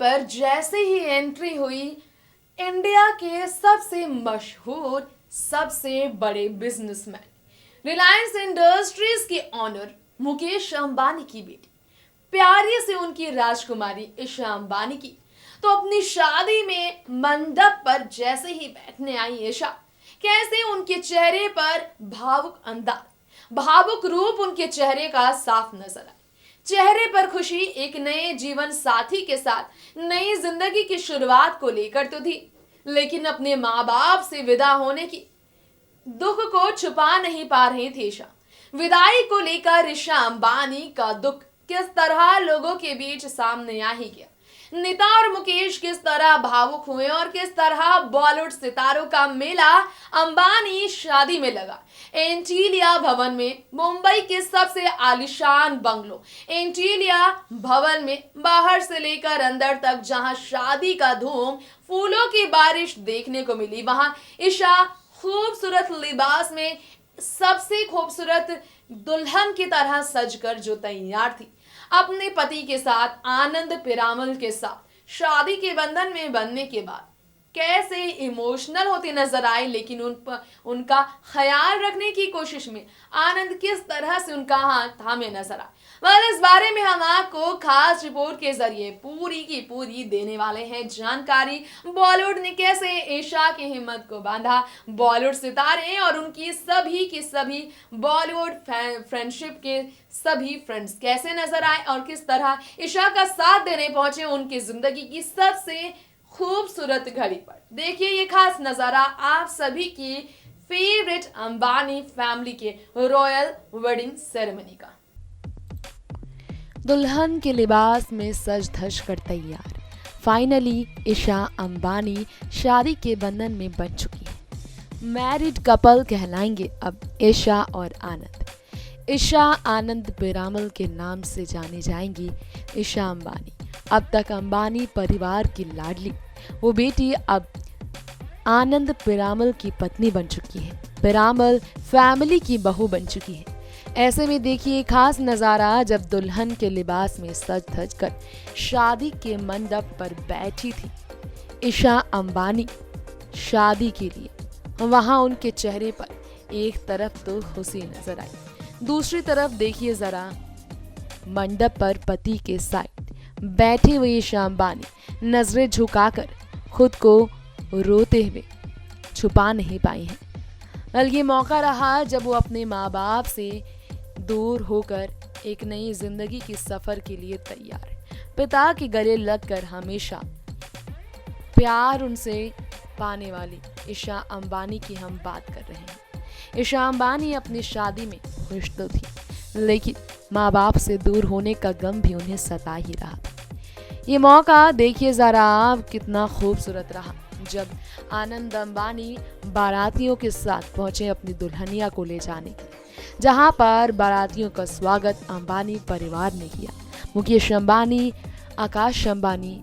पर जैसे ही एंट्री हुई, इंडिया के सबसे मशहूर, सबसे बड़े बिजनेसमैन, रिलायंस इंडस्ट्रीज के ऑनर मुकेश अंबानी की बेटी, प्यारी से उनकी राजकुमारी ईशा अंबानी की, तो अपनी शादी में मंडप पर जैसे ही बैठने आई ईशा, कैसे उनके चेहरे पर भावुक अंदाज, भावुक रूप उनके चेहरे का साफ नजर आया। चेहरे पर खुशी एक नए जीवन साथी के साथ नई जिंदगी की शुरुआत को लेकर तो थी, लेकिन अपने माँ बाप से विदा होने की दुख को छुपा नहीं पा रही थी ईशा। विदाई को लेकर ईशा अंबानी का दुख किस तरह लोगों के बीच सामने आ ही गया। नीता और मुकेश किस तरह भावुक हुए और किस तरह बॉलीवुड सितारों का मेला अंबानी शादी में लगा। एंटीलिया भवन में, मुंबई के सबसे आलीशान बंगलो एंटीलिया भवन में, बाहर से लेकर अंदर तक जहां शादी का धूम, फूलों की बारिश देखने को मिली, वहां ईशा खूबसूरत लिबास में सबसे खूबसूरत दुल्हन की तरह सजकर जो तैयार थी, अपने पति के साथ, आनंद पीरामल के साथ शादी के बंधन में बनने के बाद कैसे इमोशनल होती नजर आई, लेकिन उनका ख्याल रखने की कोशिश में आनंद किस तरह से उनका हाथ थामे नजर आए। इस बारे में हम आपको खास रिपोर्ट के जरिए पूरी की पूरी देने वाले हैं जानकारी। बॉलीवुड ने कैसे ईशा की हिम्मत को बांधा, बॉलीवुड सितारे और उनकी सभी की सभी बॉलीवुड फ्रेंडशिप के सभी फ्रेंड्स कैसे नजर आए और किस तरह ईशा का साथ देने पहुंचे उनकी जिंदगी की सबसे खूबसूरत घड़ी पर। देखिए ये खास नजारा आप सभी की फेवरेट अंबानी फैमिली के रॉयल वेडिंग सेरेमनी का। दुल्हन के लिबास में सज धज कर तैयार, फाइनली ईशा अंबानी शादी के बंधन में बन चुकी है। मैरिड कपल कहलाएंगे अब ईशा और आनंद। ईशा आनंद पीरामल के नाम से जानी जाएंगी ईशा अंबानी। अब तक अंबानी परिवार की लाडली वो बेटी अब आनंद पीरामल की पत्नी बन चुकी है, पीरामल फैमिली की बहू बन चुकी है। ऐसे में देखिए खास नज़ारा जब दुल्हन के लिबास में सज धज कर शादी के मंडप पर बैठी थी ईशा अंबानी शादी के लिए। वहाँ उनके चेहरे पर एक तरफ तो खुशी नजर आई, दूसरी तरफ देखिए जरा मंडप पर पति के साइड बैठी हुई ईशा अंबानी नजरें झुकाकर खुद को रोते हुए छुपा नहीं पाई हैं। बल्कि ये मौका रहा जब वो अपने माँ बाप से दूर होकर एक नई जिंदगी की सफर के लिए तैयार है। पिता के गले लगकर हमेशा प्यार उनसे पाने वाली ईशा अंबानी की हम बात कर रहे हैं। ईशा अंबानी अपनी शादी में खुश तो थी, लेकिन माँ बाप से दूर होने का गम भी उन्हें सता ही रहा था। ये मौका देखिए जरा कितना खूबसूरत रहा जब आनंद अंबानी बारातियों के साथ पहुंचे अपनी दुल्हनिया को ले जाने के लिए, जहां पर बारातियों का स्वागत अंबानी परिवार ने किया। मुकेश अंबानी, आकाश अंबानी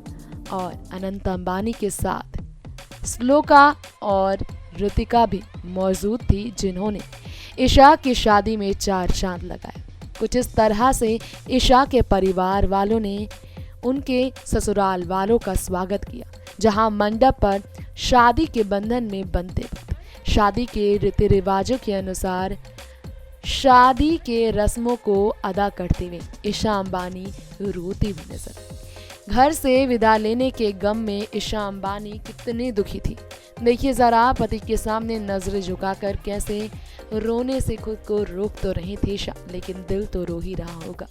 और अनंत अंबानी के साथ श्लोका और ऋतिका भी मौजूद थी, जिन्होंने ईशा की शादी में चार चांद लगाए। कुछ इस तरह से ईशा के परिवार वालों ने उनके ससुराल वालों का स्वागत किया, जहां मंडप पर शादी के बंधन में बंधते वक्त शादी के रीति रिवाजों के अनुसार शादी के रस्मों को अदा करते हुए ईशा अंबानी रोती हुई नजर आई। घर से विदा लेने के गम में ईशा अंबानी कितनी दुखी थी। देखिए जरा पति के सामने नजरें झुकाकर कैसे रोने से खुद को रोक तो रही थी ईशा, लेकिन दिल तो रो ही रहा होगा।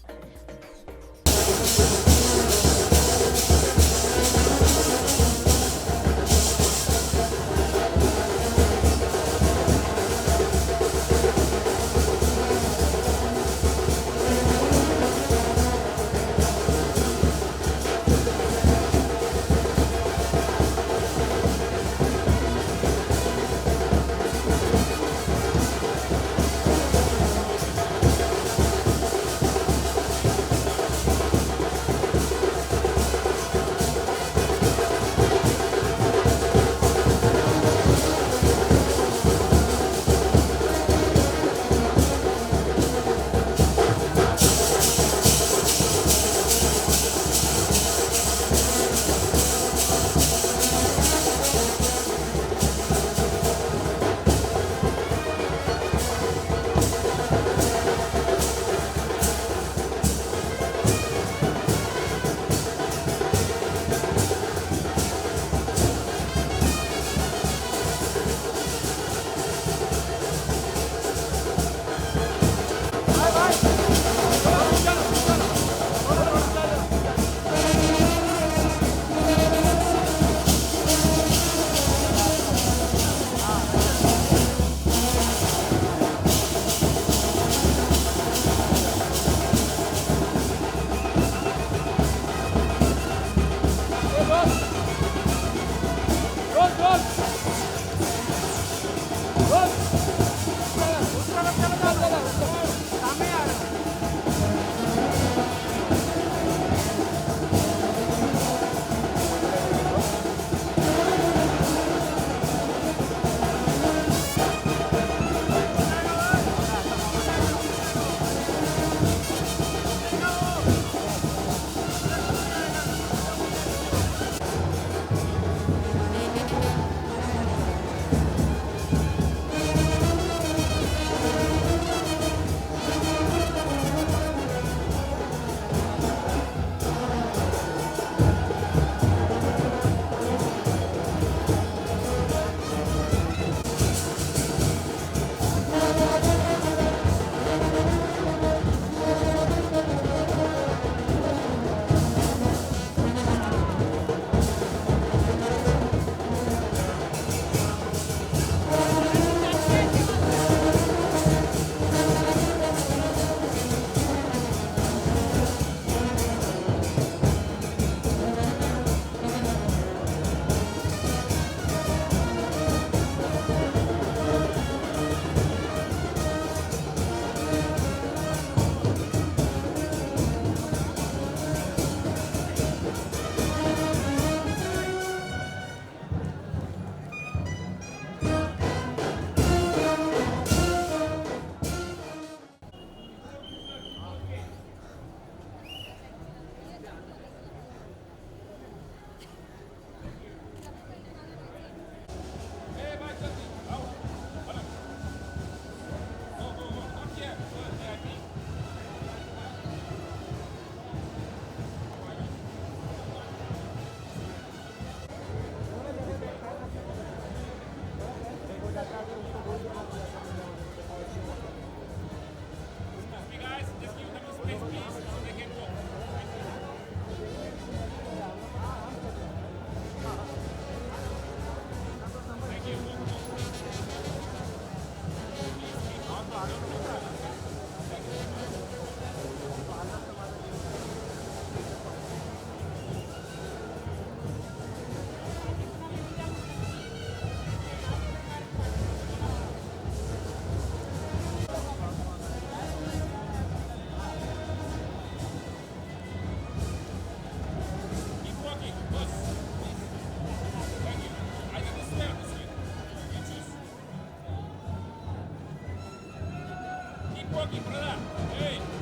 Keep walking, brother. Hey.